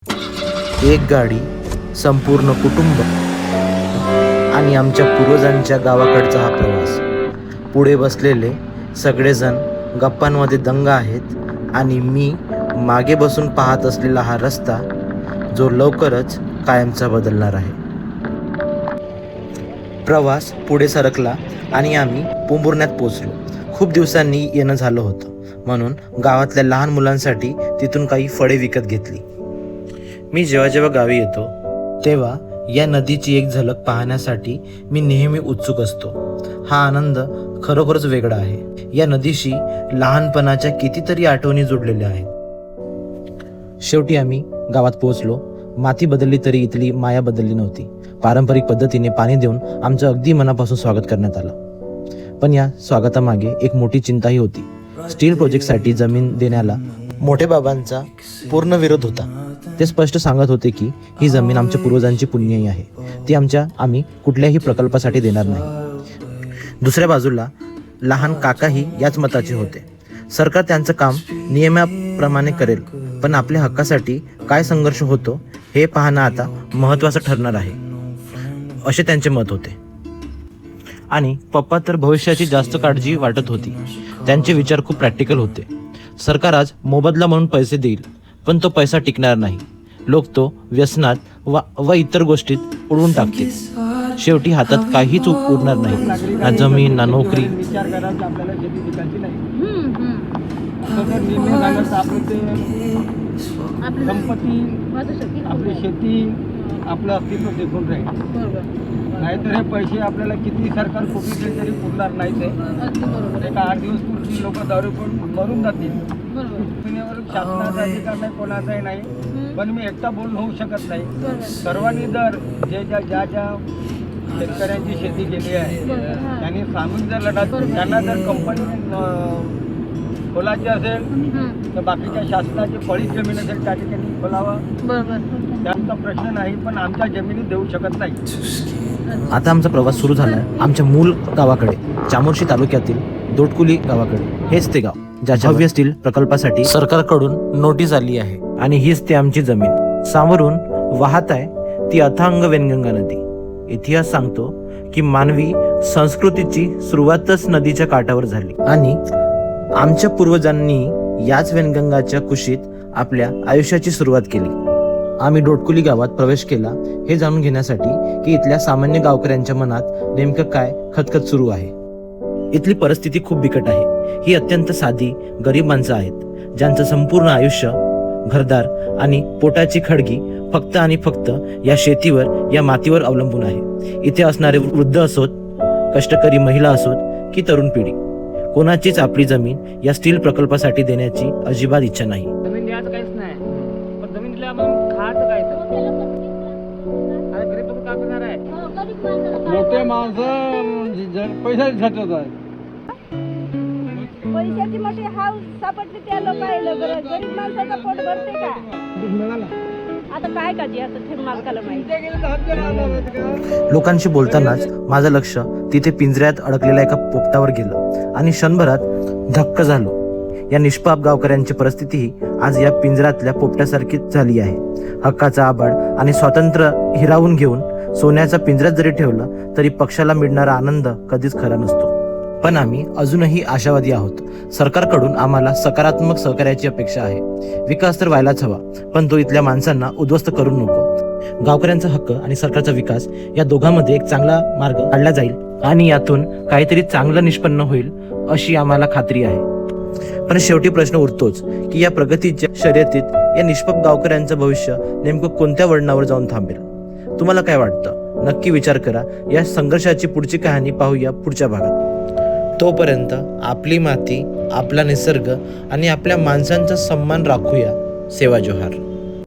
एक गाडी, संपूर्ण कुटुंब आणि आमच्या पूर्वजांच्या गावाकडचा हा प्रवास. पुढे बसलेले सगळेजण गप्पांमध्ये दंग आहेत आणि मी मागे बसून पाहत असलेला हा रस्ता जो लवकरच कायमचा बदलणार आहे. प्रवास पुढे सरकला आणि आम्ही पोंभुर्ण्यात पोचलो. खूप दिवसांनी येणं झालं होतं म्हणून गावातल्या लहान मुलांसाठी तिथून काही फळे विकत घेतली. मी जेव्हा गावी येतो तेव्हा या नदीची एक झलक पाहण्यासाठी मी नेहमी उत्सुक असतो. हा आनंद खरोखरच वेगळा आहे. या नदीशी लहानपणाच्या कितीतरी आठवणी जोडलेल्या आहेत. शेवटी आम्ही गावात पोहोचलो. माती बदलली तरी इथली माया बदलली नव्हती. पारंपरिक पद्धतीने पाणी देऊन आमचं अगदी मनापासून स्वागत करण्यात आलं. पण या स्वागतामागे एक मोठी चिंताही होती. स्टील प्रोजेक्टसाठी जमीन देण्याला मोठे बाबांचा पूर्ण विरोध होता. ते स्पष्ट सांगत होते की ही जमीन आमच्या पूर्वजांची पुण्याई आहे, ती आम्ही कुठल्याही प्रकल्पासाठी देणार नाही. दुसऱ्या बाजूला लहान काकाही याच मताचे होते. सरकार त्यांचं काम नियमाप्रमाणे करेल, पण आपल्या हक्कासाठी काय संघर्ष होतो हे पाहणं आता महत्त्वाचं ठरणार आहे, असे त्यांचे मत होते. आणि पप्पा तर भविष्याची जास्त काळजी वाटत होती. त्यांचे विचार खूप प्रॅक्टिकल होते. सरकार आज मोबदला म्हणून पैसे देईल, पण तो पैसा टिकणार नाही. लोक तो व्यसनात व इतर गोष्टीत उडवून टाकतील. शेवटी हातात काहीच उरणार नाही, ना जमीन ना नोकरी. आपली शेती आपलं अस्तित्व टिकून राहील. नाहीतर हे पैसे आपल्याला किती सरकार कोटी दिले तरी पुरणार नाही. ते एका 8 दिवस पूर्वी लोक दारू पण मरून जातील. जमिनीवर शासनाचा अधिकार नाही, कोणाचाही नाही. पण मी एकटा बोलून होऊ शकत नाही. सर्वांनी जर ज्या शेतकऱ्यांची शेती केली आहे त्यांनी सामूहिक जर लढा, त्यांना जर कंपनी खोलायची असेल तर बाकीच्या शासनाची फळीत जमीन असेल त्या ठिकाणी खोलावा. त्यांचा प्रश्न नाही, पण आमच्या जमिनी देऊ शकत नाही. आता आमचा प्रवास सुरू झाला आहे आमच्या मूळ गावाकडे, चामोर्शी तालुक्यातील दोटकुली गावाकडे. हेच ते गाव ज्याच्या भव्य स्टील प्रकल्पासाठी सरकारकडून नोटीस आली आहे. आणि हीच ती आमची जमीन. सामोरून वाहत आहे ती अथांग वेनगंगा नदी. इतिहास सांगतो की मानवी संस्कृतीची सुरुवातच नदीच्या काठावर झाली आणि आमच्या पूर्वजांनी याच वेनगंगाच्या कुशीत आपल्या आयुष्याची सुरुवात केली. आम्ही डोटकुली गावात प्रवेश केला हे जाणून घेण्यासाठी की इथल्या सामान्य गावकऱ्यांच्या मनात नेमकं काय खतखत सुरू आहे. इथली परिस्थिती खूप बिकट आहे. ही अत्यंत साधी गरीब माणसं आहेत ज्यांचं संपूर्ण आयुष्य घरदार आणि पोटाची खळगी फक्त आणि फक्त या शेतीवर, या मातीवर अवलंबून आहे. इथे असणारे वृद्ध असोत, कष्टकरी महिला असोत की तरुण पिढी, कोणाचीच आपली जमीन या स्टील प्रकल्पासाठी देण्याची अजिबात इच्छा नाही. जमीन द्यायचं काहीच नाही, पण जमीन दिल्या मग खायचं काय तर? गरीब लोक काय करणार आहे? मोठे माणसं पैसा झटत आहे. पैशाची मोठी हाऊस सापडली त्या लोकांना. गरीब माणसाचा पोट भरते का? मिळाला आता काय काळजी, आता ते मालकाला माहिती. लोकांशी बोलतानाच माझं लक्ष तिथे पिंजऱ्यात अडकलेल्या एका पोपटावर गेलं आणि क्षणभरात धक्क झालो. या निष्पाप गावकऱ्यांची परिस्थितीही आज या पिंजऱ्यातल्या पोपट्यासारखीच झाली आहे. हक्काचा आबाळ आणि स्वातंत्र्य हिरावून घेऊन सोन्याचा पिंजऱ्यात जरी ठेवलं तरी पक्षाला मिळणारा आनंद कधीच खरा नसतो. पण आम्ही अजूनही आशावादी आहोत. सरकारकडून आम्हाला सकारात्मक सहकार्याची अपेक्षा आहे. विकास तर व्हायलाच हवा, पण तो इथल्या माणसांना उद्ध्वस्त करू नको. गावकऱ्यांचा हक्क आणि सरकारचा विकास या दोघांमध्ये एक चांगला मार्ग काढला जाईल आणि यातून काहीतरी चांगलं निष्पन्न होईल अशी आम्हाला खात्री आहे. पण शेवटी प्रश्न उरतोच की या प्रगतीच्या शर्यतीत या निष्पाप गावकऱ्यांचं भविष्य नेमकं कोणत्या वळणावर जाऊन थांबेल? तुम्हाला काय वाटतं? नक्की विचार करा. या संघर्षाची पुढची कहाणी पाहूया पुढच्या भागात. तोपर्यंत आपली माती, आपला निसर्ग आणि आपल्या माणसांचा सन्मान राखूया. सेवा जोहार.